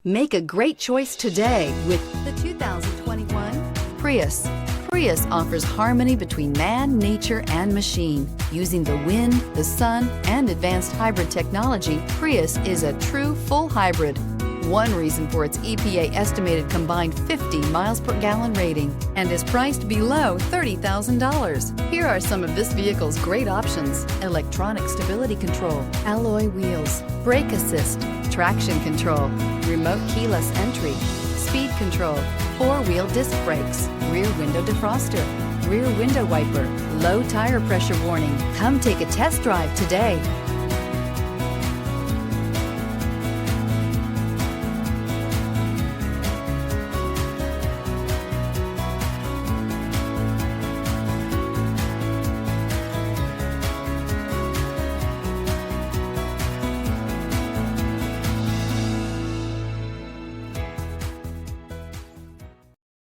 Make a great choice today with the 2021 Prius. Prius offers harmony between man, nature, and machine. Using the wind, the sun, and advanced hybrid technology, Prius is a true full hybrid. One reason for its EPA estimated combined 50 miles per gallon rating and is priced below $30,000. Here are some of this vehicle's great options: electronic stability control, alloy wheels, brake assist, traction control, remote keyless entry, speed control, four-wheel disc brakes, rear window defroster, rear window wiper, low tire pressure warning. Come take a test drive today.